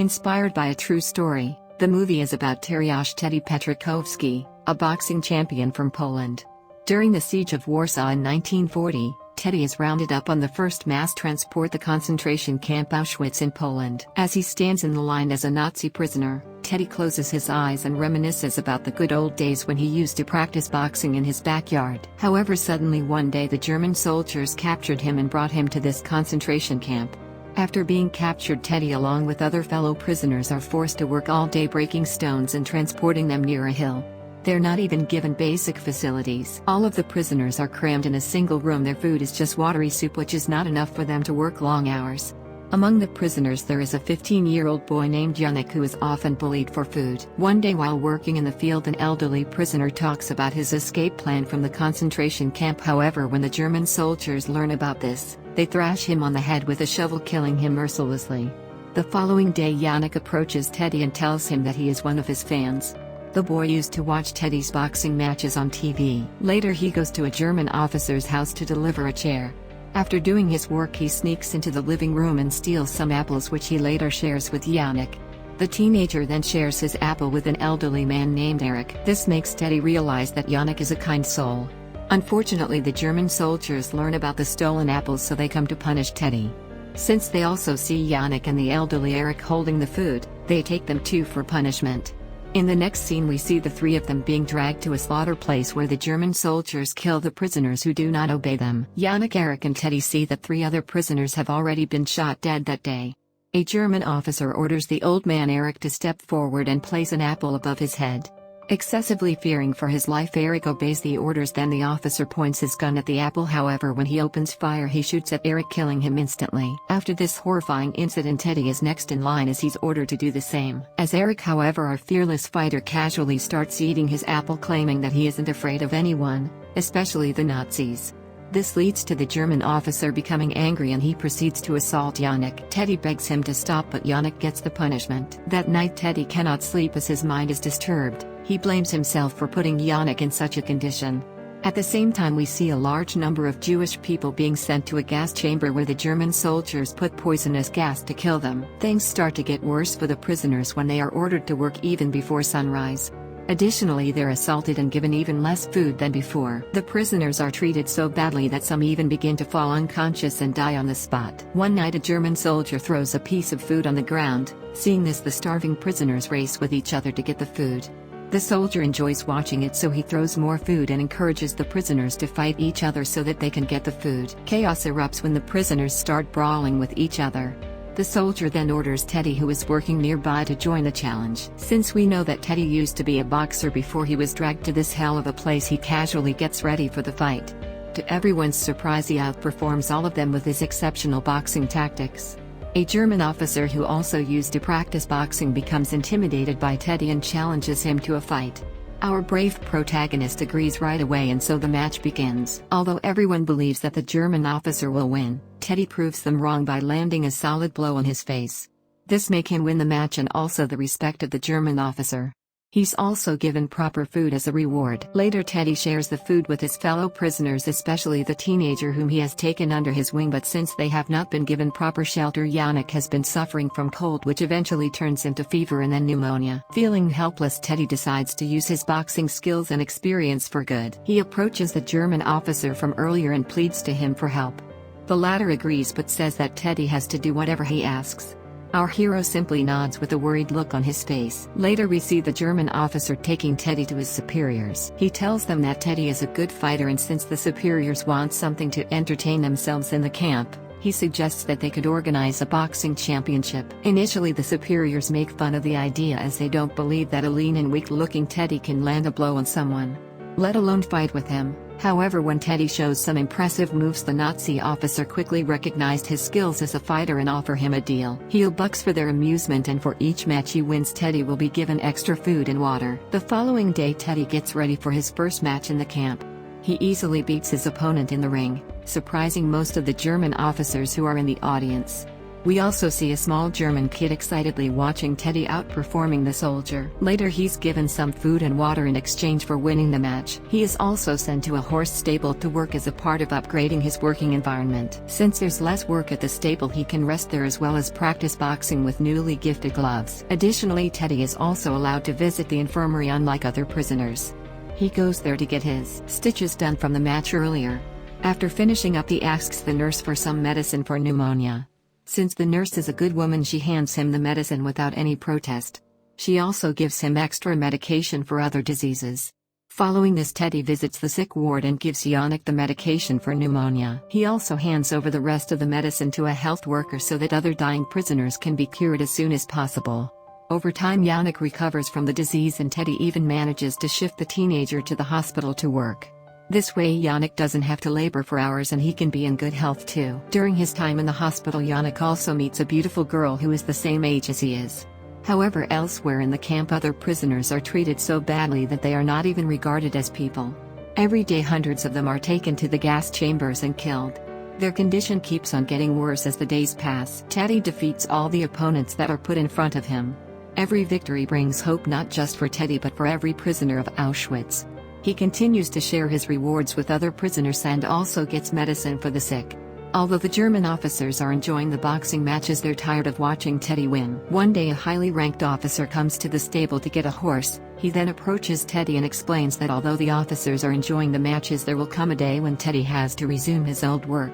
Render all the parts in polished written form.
Inspired by a true story, the movie is about Tadeusz Teddy Petrikowski, a boxing champion from Poland. During the Siege of Warsaw in 1940, Teddy is rounded up on the first mass transport, the concentration camp Auschwitz in Poland. As he stands in the line as a Nazi prisoner, Teddy closes his eyes and reminisces about the good old days when he used to practice boxing in his backyard. However, suddenly one day the German soldiers captured him and brought him to this concentration camp. After being captured, Teddy along with other fellow prisoners are forced to work all day breaking stones and transporting them near a hill. They're not even given basic facilities. All of the prisoners are crammed in a single room. Their food is just watery soup, which is not enough for them to work long hours. Among the prisoners there is a 15-year-old boy named Janek who is often bullied for food. One day while working in the field, an elderly prisoner talks about his escape plan from the concentration camp. However, when the German soldiers learn about this, they thrash him on the head with a shovel, killing him mercilessly. The following day Janek approaches Teddy and tells him that he is one of his fans. The boy used to watch Teddy's boxing matches on TV. Later he goes to a German officer's house to deliver a chair. After doing his work he sneaks into the living room and steals some apples, which he later shares with Janek. The teenager then shares his apple with an elderly man named Eric. This makes Teddy realize that Janek is a kind soul. Unfortunately, the German soldiers learn about the stolen apples, so they come to punish Teddy. Since they also see Janek and the elderly Eric holding the food, they take them too for punishment. In the next scene we see the three of them being dragged to a slaughter place where the German soldiers kill the prisoners who do not obey them. Janek, Eric and Teddy see that 3 other prisoners have already been shot dead that day. A German officer orders the old man Eric to step forward and place an apple above his head. Excessively fearing for his life, Eric obeys the orders. Then the officer points his gun at the apple. However, when he opens fire he shoots at Eric, killing him instantly. After this horrifying incident, Teddy is next in line as he's ordered to do the same. As Eric, however, our fearless fighter, casually starts eating his apple, claiming that he isn't afraid of anyone, especially the Nazis. This leads to the German officer becoming angry and he proceeds to assault Janek. Teddy begs him to stop, but Janek gets the punishment. That night Teddy cannot sleep as his mind is disturbed. He blames himself for putting Janek in such a condition. At the same time we see a large number of Jewish people being sent to a gas chamber where the German soldiers put poisonous gas to kill them. Things start to get worse for the prisoners when they are ordered to work even before sunrise. Additionally, they're assaulted and given even less food than before. The prisoners are treated so badly that some even begin to fall unconscious and die on the spot. One night a German soldier throws a piece of food on the ground. Seeing this, the starving prisoners race with each other to get the food. The soldier enjoys watching it, so he throws more food and encourages the prisoners to fight each other so that they can get the food. Chaos erupts when the prisoners start brawling with each other. The soldier then orders Teddy, who is working nearby, to join the challenge. Since we know that Teddy used to be a boxer before he was dragged to this hell of a place, he casually gets ready for the fight. To everyone's surprise, he outperforms all of them with his exceptional boxing tactics. A German officer who also used to practice boxing becomes intimidated by Teddy and challenges him to a fight. Our brave protagonist agrees right away, and so the match begins. Although everyone believes that the German officer will win, Teddy proves them wrong by landing a solid blow on his face. This makes him win the match and also the respect of the German officer. He's also given proper food as a reward. Later Teddy shares the food with his fellow prisoners, especially the teenager whom he has taken under his wing, but since they have not been given proper shelter, Janek has been suffering from cold, which eventually turns into fever and then pneumonia. Feeling helpless, Teddy decides to use his boxing skills and experience for good. He approaches the German officer from earlier and pleads to him for help. The latter agrees but says that Teddy has to do whatever he asks. Our hero simply nods with a worried look on his face. Later we see the German officer taking Teddy to his superiors. He tells them that Teddy is a good fighter, and since the superiors want something to entertain themselves in the camp, he suggests that they could organize a boxing championship. Initially the superiors make fun of the idea, as they don't believe that a lean and weak-looking Teddy can land a blow on someone, let alone fight with him. However, when Teddy shows some impressive moves, the Nazi officer quickly recognized his skills as a fighter and offer him a deal. He'll bucks for their amusement, and for each match he wins, Teddy will be given extra food and water. The following day Teddy gets ready for his first match in the camp. He easily beats his opponent in the ring, surprising most of the German officers who are in the audience. We also see a small German kid excitedly watching Teddy outperforming the soldier. Later he's given some food and water in exchange for winning the match. He is also sent to a horse stable to work as a part of upgrading his working environment. Since there's less work at the stable, he can rest there as well as practice boxing with newly gifted gloves. Additionally, Teddy is also allowed to visit the infirmary unlike other prisoners. He goes there to get his stitches done from the match earlier. After finishing up, he asks the nurse for some medicine for pneumonia. Since the nurse is a good woman, she hands him the medicine without any protest. She also gives him extra medication for other diseases. Following this, Teddy visits the sick ward and gives Yannick the medication for pneumonia. He also hands over the rest of the medicine to a health worker so that other dying prisoners can be cured as soon as possible. Over time, Yannick recovers from the disease and Teddy even manages to shift the teenager to the hospital to work. This way Yannick doesn't have to labor for hours and he can be in good health too. During his time in the hospital, Yannick also meets a beautiful girl who is the same age as he is. However, elsewhere in the camp, other prisoners are treated so badly that they are not even regarded as people. Every day hundreds of them are taken to the gas chambers and killed. Their condition keeps on getting worse as the days pass. Teddy defeats all the opponents that are put in front of him. Every victory brings hope not just for Teddy but for every prisoner of Auschwitz. He continues to share his rewards with other prisoners and also gets medicine for the sick. Although the German officers are enjoying the boxing matches, they're tired of watching Teddy win. One day a highly ranked officer comes to the stable to get a horse. He then approaches Teddy and explains that although the officers are enjoying the matches, there will come a day when Teddy has to resume his old work.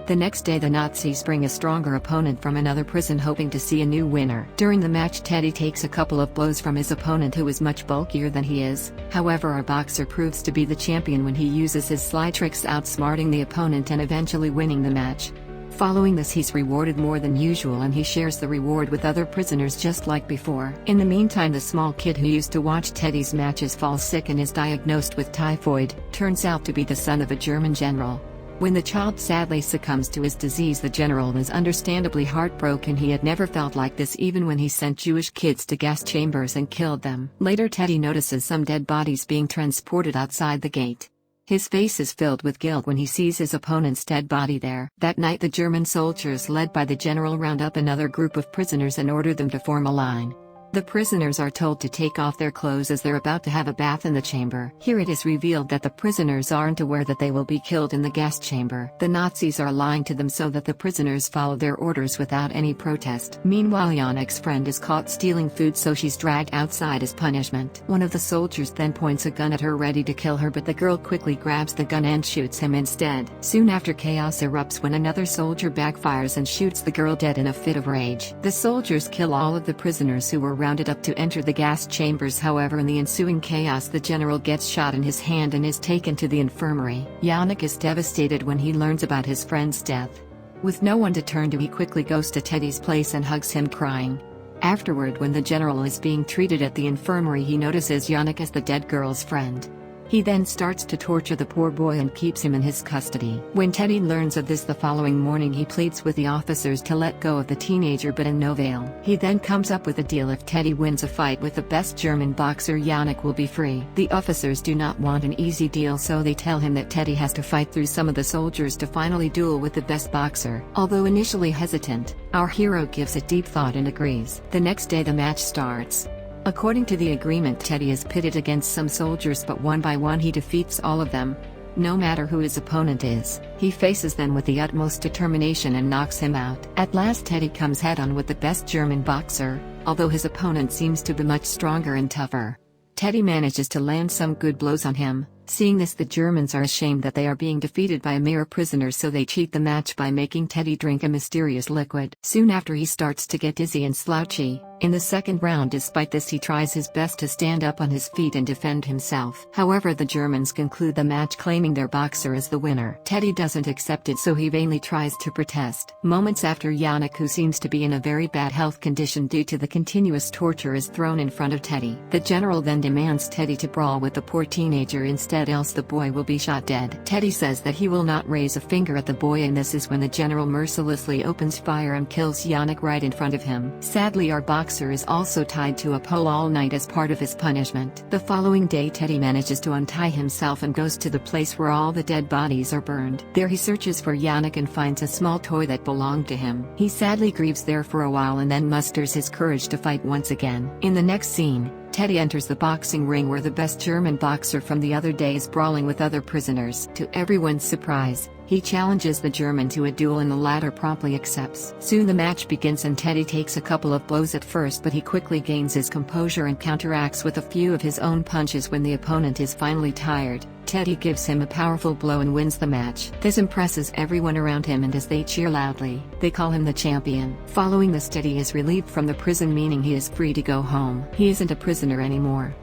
The next day the Nazis bring a stronger opponent from another prison hoping to see a new winner. During the match, Teddy takes a couple of blows from his opponent who is much bulkier than he is. However, our boxer proves to be the champion when he uses his sly tricks, outsmarting the opponent and eventually winning the match. Following this, he's rewarded more than usual and he shares the reward with other prisoners just like before. In the meantime, the small kid who used to watch Teddy's matches falls sick and is diagnosed with typhoid. Turns out to be the son of a German general. When the child sadly succumbs to his disease, the general is understandably heartbroken. He had never felt like this even when he sent Jewish kids to gas chambers and killed them. Later, Teddy notices some dead bodies being transported outside the gate. His face is filled with guilt when he sees his opponent's dead body there. That night, the German soldiers led by the general round up another group of prisoners and order them to form a line. The prisoners are told to take off their clothes as they're about to have a bath in the chamber. Here it is revealed that the prisoners aren't aware that they will be killed in the gas chamber. The Nazis are lying to them so that the prisoners follow their orders without any protest. Meanwhile, Yannick's friend is caught stealing food, so she's dragged outside as punishment. One of the soldiers then points a gun at her, ready to kill her, but the girl quickly grabs the gun and shoots him instead. Soon after, chaos erupts when another soldier backfires and shoots the girl dead in a fit of rage. The soldiers kill all of the prisoners who were rounded up to enter the gas chambers. However, in the ensuing chaos, the general gets shot in his hand and is taken to the infirmary. Yannick is devastated when he learns about his friend's death. With no one to turn to, he quickly goes to Teddy's place and hugs him, crying. Afterward, when the general is being treated at the infirmary, he notices Yannick as the dead girl's friend. He then starts to torture the poor boy and keeps him in his custody. When Teddy learns of this the following morning, he pleads with the officers to let go of the teenager, but in no avail. He then comes up with a deal: if Teddy wins a fight with the best German boxer, Yannick will be free. The officers do not want an easy deal, so they tell him that Teddy has to fight through some of the soldiers to finally duel with the best boxer. Although initially hesitant, our hero gives it deep thought and agrees. The next day the match starts. According to the agreement, Teddy is pitted against some soldiers, but one by one he defeats all of them. No matter who his opponent is, he faces them with the utmost determination and knocks him out. At last, Teddy comes head-on with the best German boxer, although his opponent seems to be much stronger and tougher. Teddy manages to land some good blows on him. Seeing this, the Germans are ashamed that they are being defeated by a mere prisoner, so they cheat the match by making Teddy drink a mysterious liquid. Soon after, he starts to get dizzy and slouchy. In the second round, despite this, he tries his best to stand up on his feet and defend himself. However, the Germans conclude the match, claiming their boxer as the winner. Teddy doesn't accept it, so he vainly tries to protest. Moments after, Yannick, who seems to be in a very bad health condition due to the continuous torture, is thrown in front of Teddy. The general then demands Teddy to brawl with the poor teenager instead dead, else the boy will be shot dead. Teddy says that he will not raise a finger at the boy, and this is when the general mercilessly opens fire and kills Yannick right in front of him. Sadly, our boxer is also tied to a pole all night as part of his punishment. The following day, Teddy manages to untie himself and goes to the place where all the dead bodies are burned. There he searches for Yannick and finds a small toy that belonged to him. He sadly grieves there for a while and then musters his courage to fight once again. In the next scene, Teddy enters the boxing ring where the best German boxer from the other day is brawling with other prisoners. To everyone's surprise, he challenges the German to a duel and the latter promptly accepts. Soon the match begins and Teddy takes a couple of blows at first, but he quickly gains his composure and counteracts with a few of his own punches. When the opponent is finally tired, Teddy gives him a powerful blow and wins the match. This impresses everyone around him, and as they cheer loudly, they call him the champion. Following this, Teddy is relieved from the prison, meaning he is free to go home. He isn't a prisoner anymore.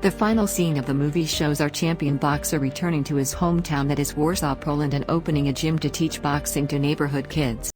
The final scene of the movie shows our champion boxer returning to his hometown, that is Warsaw, Poland, and opening a gym to teach boxing to neighborhood kids.